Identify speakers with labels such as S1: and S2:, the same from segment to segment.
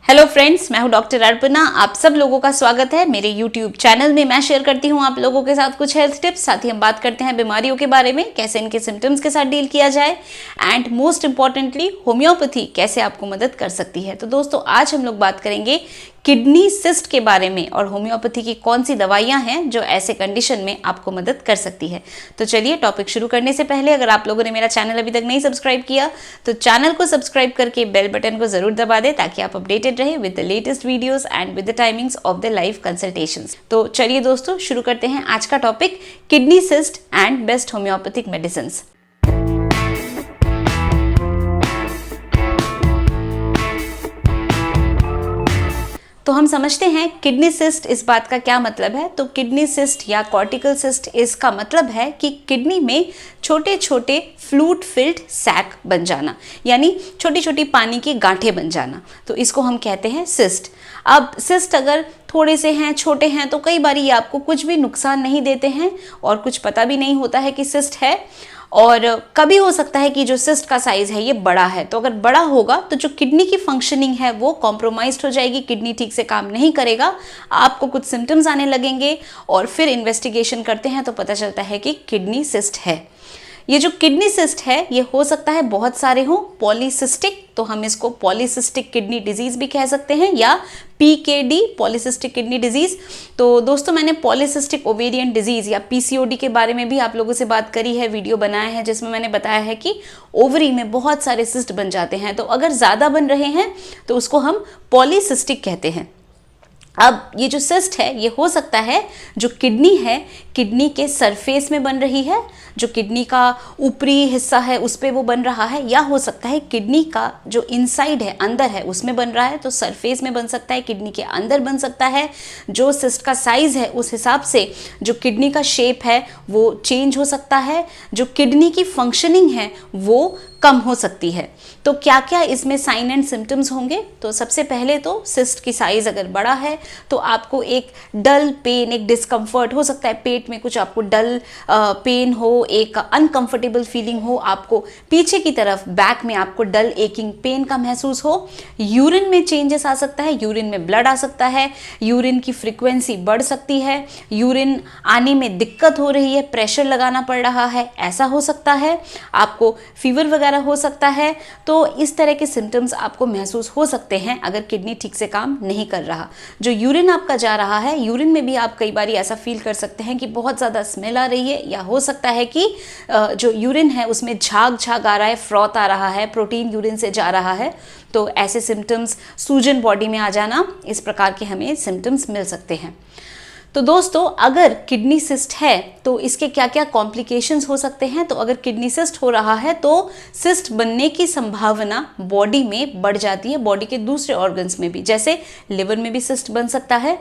S1: Hello friends, मैं हूं doctor Arpana. आप सब लोगों का स्वागत है मेरे यूट्यूब चैनल में। मैं शेयर करती हूं आप लोगों के साथ कुछ हेल्थ टिप्स, साथ ही हम बात करते हैं बीमारियों के बारे में, कैसे इनके सिम्टम्स के साथ डील किया जाए एंड मोस्ट इंपॉर्टेंटली होम्योपैथी कैसे आपको मदद कर सकती है। तो दोस्तों, आज हम लोग बात करेंगे किडनी सिस्ट के बारे में और होम्योपैथी की कौन सी दवाइयां हैं जो ऐसे कंडीशन में आपको मदद कर सकती है। तो चलिए, टॉपिक शुरू करने से पहले अगर आप लोगों ने मेरा चैनल अभी तक नहीं सब्सक्राइब किया तो चैनल को सब्सक्राइब करके बेल बटन को जरूर दबा दें ताकि आप अपडेटेड रहे with the latest videos and with the timings of the live consultations. तो चलिए दोस्तों, शुरू करते हैं आज का topic, kidney cyst and best homeopathic medicine. तो हम समझते हैं किडनी सिस्ट इस बात का क्या मतलब है। तो किडनी सिस्ट या कॉर्टिकल सिस्ट इसका मतलब है कि किडनी में छोटे छोटे फ्लूइड फिल्ड सैक बन जाना, यानी छोटी छोटी पानी की गांठें बन जाना। तो इसको हम कहते हैं सिस्ट। अब सिस्ट अगर थोड़े से हैं, छोटे हैं, तो कई बार ये आपको कुछ भी नुकसान नहीं देते हैं और कुछ पता भी नहीं होता है कि सिस्ट है। और कभी हो सकता है कि जो सिस्ट का साइज है ये बड़ा है, तो अगर बड़ा होगा तो जो किडनी की फंक्शनिंग है वो कॉम्प्रोमाइज्ड हो जाएगी, किडनी ठीक से काम नहीं करेगा, आपको कुछ सिम्टम्स आने लगेंगे और फिर इन्वेस्टिगेशन करते हैं तो पता चलता है कि किडनी सिस्ट है। ये जो किडनी सिस्ट है ये हो सकता है बहुत सारे हों, पॉलीसिस्टिक, तो हम इसको पॉलीसिस्टिक किडनी डिजीज भी कह सकते हैं, या पीकेडी, पॉलीसिस्टिक किडनी डिजीज। तो दोस्तों, मैंने पॉलीसिस्टिक ओवेरियन डिजीज या पीसीओडी के बारे में भी आप लोगों से बात करी है, वीडियो बनाया है जिसमें मैंने बताया है कि ओवरी में बहुत सारे सिस्ट बन जाते हैं। तो अगर ज़्यादा बन रहे हैं तो उसको हम पॉलीसिस्टिक कहते हैं। अब ये जो सिस्ट है ये हो सकता है जो किडनी है, किडनी के सरफेस में बन रही है, जो किडनी का ऊपरी हिस्सा है उस पे वो बन रहा है, या हो सकता है किडनी का जो इनसाइड है, अंदर है, उसमें बन रहा है। तो सरफेस में बन सकता है, किडनी के अंदर बन सकता है। जो सिस्ट का साइज है उस हिसाब से जो किडनी का शेप है वो चेंज हो सकता है, जो किडनी की फंक्शनिंग है वो कम हो सकती है। तो क्या क्या इसमें साइन एंड सिम्टम्स होंगे? तो सबसे पहले तो सिस्ट की साइज अगर बड़ा है तो आपको एक डल पेन, एक डिस्कम्फर्ट हो सकता है, पेट में कुछ आपको डल पेन हो, एक अनकंफर्टेबल फीलिंग हो, आपको पीछे की तरफ बैक में आपको डल एकिंग पेन का महसूस हो। यूरिन में चेंजेस आ सकता है, यूरिन में ब्लड आ सकता है, यूरिन की फ्रीक्वेंसी बढ़ सकती है, यूरिन आने में दिक्कत हो रही है, प्रेशर लगाना पड़ रहा है, ऐसा हो सकता है, आपको फीवर वगैरह हो सकता है। तो इस तरह के सिम्टम्स आपको महसूस हो सकते हैं अगर किडनी ठीक से काम नहीं कर रहा। जो यूरिन आपका जा रहा है, यूरिन में भी आप कई बार ऐसा फील कर सकते हैं कि बहुत ज़्यादा स्मेल आ रही है, या हो सकता है कि जो यूरिन है उसमें झाग झाग आ रहा है, फ्रॉथ आ रहा है, प्रोटीन यूरिन से जा रहा है। तो ऐसे सिम्टम्स, सूजन बॉडी में आ जाना, इस प्रकार के हमें सिम्टम्स मिल सकते हैं। तो दोस्तों, अगर किडनी सिस्ट है तो इसके क्या क्या कॉम्प्लिकेशंस हो सकते हैं? तो अगर किडनी सिस्ट हो रहा है तो सिस्ट बनने की संभावना बॉडी में बढ़ जाती है, बॉडी के दूसरे ऑर्गन्स में भी, जैसे लिवर में भी सिस्ट बन सकता है।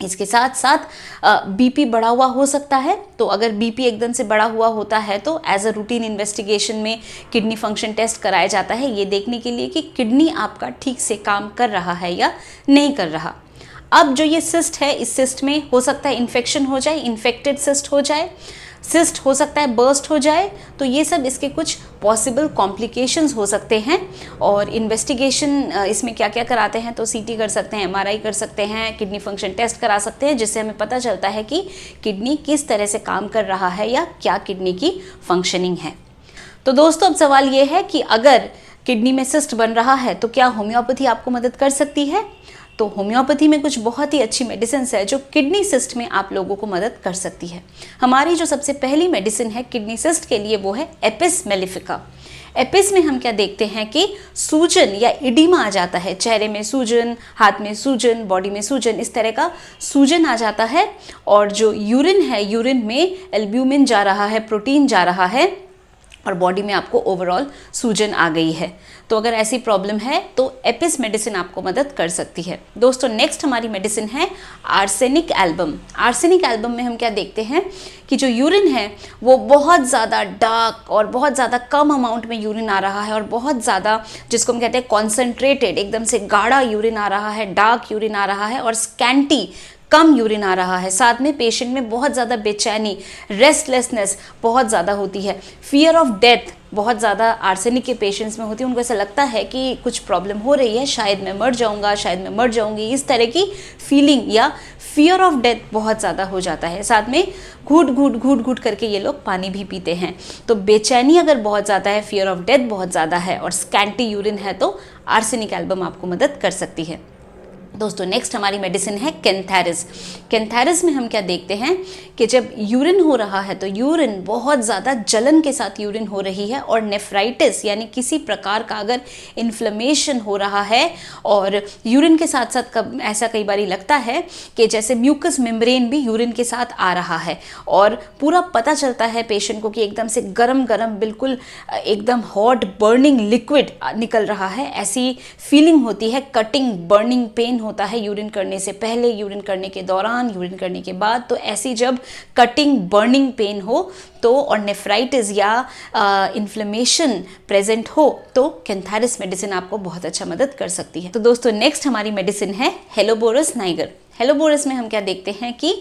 S1: इसके साथ साथ बीपी बढ़ा हुआ हो सकता है। तो अगर बीपी एकदम से बढ़ा हुआ होता है तो एज अ रूटीन इन्वेस्टिगेशन में किडनी फंक्शन टेस्ट कराया जाता है, ये देखने के लिए कि किडनी आपका ठीक से काम कर रहा है या नहीं कर रहा। अब जो ये सिस्ट है, इस सिस्ट में हो सकता है इन्फेक्शन हो जाए, इन्फेक्टेड सिस्ट हो जाए, सिस्ट हो सकता है बर्स्ट हो जाए। तो ये सब इसके कुछ पॉसिबल कॉम्प्लिकेशंस हो सकते हैं। और इन्वेस्टिगेशन इसमें क्या क्या कराते हैं? तो सीटी कर सकते हैं, एमआरआई कर सकते हैं, किडनी फंक्शन टेस्ट करा सकते हैं, जिससे हमें पता चलता है कि किडनी किस तरह से काम कर रहा है या क्या किडनी की फंक्शनिंग है। तो दोस्तों, अब सवाल ये है कि अगर किडनी में सिस्ट बन रहा है तो क्या होम्योपैथी आपको मदद कर सकती है? तो होम्योपैथी में कुछ बहुत ही अच्छी मेडिसिन है जो किडनी सिस्ट में आप लोगों को मदद कर सकती है। हमारी जो सबसे पहली मेडिसिन है किडनी सिस्ट के लिए वो है एपिस मेलिफिका। एपिस में हम क्या देखते हैं कि सूजन या इडिमा आ जाता है, चेहरे में सूजन, हाथ में सूजन, बॉडी में सूजन, इस तरह का सूजन आ जाता है। और जो यूरिन है, यूरिन में एल्ब्यूमिन जा रहा है, प्रोटीन जा रहा है, और बॉडी में आपको ओवरऑल सूजन आ गई है। तो अगर ऐसी प्रॉब्लम है तो एपिस मेडिसिन आपको मदद कर सकती है। दोस्तों, नेक्स्ट हमारी मेडिसिन है आर्सेनिक एल्बम। आर्सेनिक एल्बम में हम क्या देखते हैं कि जो यूरिन है वो बहुत ज़्यादा डार्क और बहुत ज़्यादा कम अमाउंट में यूरिन आ रहा है, और बहुत ज़्यादा, जिसको हम कहते हैं कॉन्सेंट्रेटेड, एकदम से गाढ़ा यूरिन आ रहा है, डार्क यूरिन आ रहा है, और स्कैंटी, कम यूरिन आ रहा है। साथ में पेशेंट में बहुत ज़्यादा बेचैनी, रेस्टलेसनेस बहुत ज़्यादा होती है, फियर ऑफ डेथ बहुत ज़्यादा आर्सेनिक के पेशेंट्स में होती है, उनको ऐसा लगता है कि कुछ प्रॉब्लम हो रही है, शायद मैं मर जाऊंगा, शायद मैं मर जाऊंगी, इस तरह की फीलिंग या फियर ऑफ डेथ बहुत ज़्यादा हो जाता है। साथ में घूट घूट करके ये लोग पानी भी पीते हैं। तो बेचैनी अगर बहुत ज़्यादा है, फियर ऑफ डेथ बहुत ज़्यादा है और स्कैंटी यूरिन है तो आर्सेनिक एल्बम आपको मदद कर सकती है। दोस्तों नेक्स्ट हमारी मेडिसिन है कैंथेरिस। कैंथेरिस में हम क्या देखते हैं कि जब यूरिन हो रहा है तो यूरिन बहुत ज़्यादा जलन के साथ यूरिन हो रही है और नेफ्राइटिस यानी किसी प्रकार का अगर इन्फ्लेमेशन हो रहा है और यूरिन के साथ साथ ऐसा कई बार लगता है कि जैसे म्यूकस मेम्ब्रेन भी यूरिन के साथ आ रहा है और पूरा पता चलता है पेशेंट को कि एकदम से गरम गरम बिल्कुल एकदम हॉट बर्निंग लिक्विड निकल रहा है, ऐसी फीलिंग होती है। कटिंग बर्निंग पेन होता है यूरिन करने से पहले, यूरिन करने के दौरान, यूरिन करने के बाद। तो ऐसी जब कटिंग बर्निंग पेन हो तो और नेफ्राइटिस या इन्फ्लेमेशन प्रेजेंट हो तो कैंथेरिस मेडिसिन आपको बहुत अच्छा मदद कर सकती है। तो दोस्तों नेक्स्ट हमारी मेडिसिन है हेलोबोरस नाइगर। हेलोबोरस में हम क्या देखते हैं कि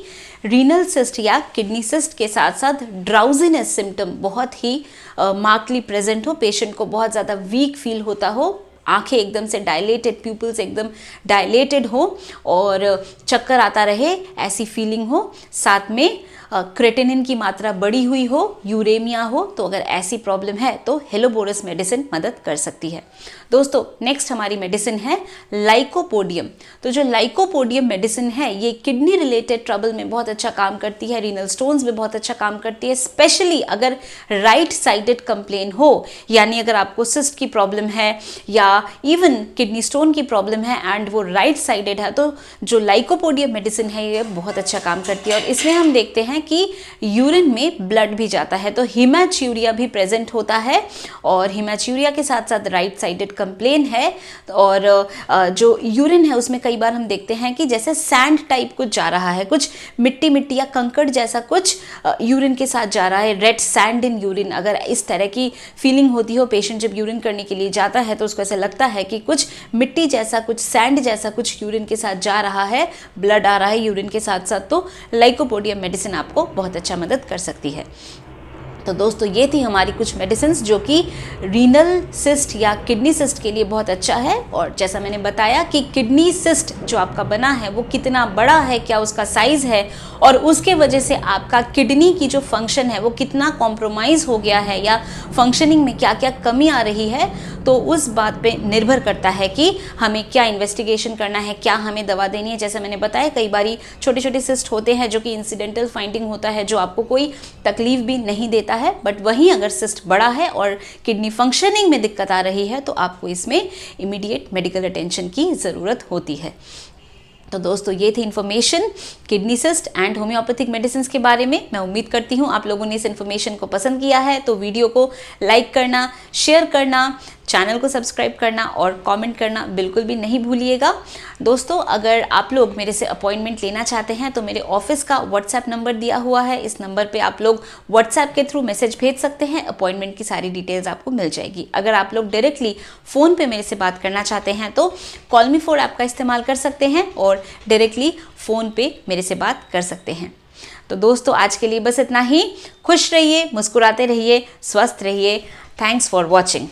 S1: रीनल सिस्ट या किडनी सिस्ट के साथ साथ ड्राउजीनेस सिम्टम बहुत ही मार्कली प्रेजेंट हो, पेशेंट को बहुत ज़्यादा वीक फील होता हो, आंखें एकदम से डायलेटेड, प्यूपल्स एकदम डायलेटेड हो और चक्कर आता रहे, ऐसी फीलिंग हो, साथ में क्रेटिनिन की मात्रा बढ़ी हुई हो, यूरेमिया हो। तो अगर ऐसी प्रॉब्लम है तो हेलोबोरस मेडिसिन मदद कर सकती है। दोस्तों नेक्स्ट हमारी मेडिसिन है लाइकोपोडियम। तो जो लाइकोपोडियम मेडिसिन है ये किडनी रिलेटेड ट्रबल में बहुत अच्छा काम करती है, रीनल स्टोन्स में बहुत अच्छा काम करती है, स्पेशली अगर राइट साइडेड कंप्लेन हो, यानी अगर आपको सिस्ट की प्रॉब्लम है या इवन किडनी स्टोन की प्रॉब्लम है एंड वो राइट साइडेड है तो जो लाइकोपोडियम मेडिसिन है ये बहुत अच्छा काम करती है। और इसमें हम देखते हैं कि यूरिन में ब्लड भी जाता है तो हिमैच्यूरिया भी प्रेजेंट होता है और हिमैच्यूरिया के साथ साथ राइट साइडेड कंप्लेन है और जो यूरिन है उसमें कई बार हम देखते हैं कि जैसे सैंड टाइप कुछ जा रहा है, कुछ मिट्टी मिट्टी या कंकड़ जैसा कुछ यूरिन के साथ जा रहा है, रेड सैंड इन यूरिन। अगर इस तरह की फीलिंग होती हो, पेशेंट जब यूरिन करने के लिए जाता है तो उसको ऐसा लगता है कि कुछ मिट्टी जैसा, कुछ सैंड जैसा कुछ यूरिन के साथ जा रहा है, ब्लड आ रहा है यूरिन के साथ साथ, तो लाइकोपोडियम मेडिसिन आपको बहुत अच्छा मदद कर सकती है। तो दोस्तों ये थी हमारी कुछ मेडिसिन्स जो कि रीनल सिस्ट या किडनी सिस्ट के लिए बहुत अच्छा है। और जैसा मैंने बताया कि किडनी सिस्ट जो आपका बना है वो कितना बड़ा है, क्या उसका साइज़ है और उसके वजह से आपका किडनी की जो फंक्शन है वो कितना कॉम्प्रोमाइज़ हो गया है या फंक्शनिंग में क्या क्या कमी आ रही है, तो उस बात पे निर्भर करता है कि हमें क्या इन्वेस्टिगेशन करना है, क्या हमें दवा देनी है। जैसे मैंने बताया कई बारी छोटे छोटे सिस्ट होते हैं जो कि इंसिडेंटल फाइंडिंग होता है, जो आपको कोई तकलीफ भी नहीं देता है, बट वहीं अगर सिस्ट बड़ा है और किडनी फंक्शनिंग में दिक्कत आ रही है तो आपको इसमें इमीडिएट मेडिकल अटेंशन की ज़रूरत होती है। तो दोस्तों ये थी information kidney cyst and homeopathic medicine के बारे में। मैं उम्मीद करती हूँ आप लोगों ने इस इन्फॉर्मेशन को पसंद किया है, तो वीडियो को लाइक करना, शेयर करना, चैनल को सब्सक्राइब करना और कमेंट करना बिल्कुल भी नहीं भूलिएगा। दोस्तों अगर आप लोग मेरे से अपॉइंटमेंट लेना चाहते हैं तो मेरे ऑफिस का व्हाट्सएप नंबर दिया हुआ है, इस नंबर पे आप लोग व्हाट्सएप के थ्रू मैसेज भेज सकते हैं, अपॉइंटमेंट की सारी डिटेल्स आपको मिल जाएगी। अगर आप लोग डायरेक्टली फ़ोन पे मेरे से बात करना चाहते हैं तो कॉल मी फॉर ऐप का इस्तेमाल कर सकते हैं और डायरेक्टली फ़ोन पे मेरे से बात कर सकते हैं। तो दोस्तों आज के लिए बस इतना ही। खुश रहिए, मुस्कुराते रहिए, स्वस्थ रहिए। Thanks for watching.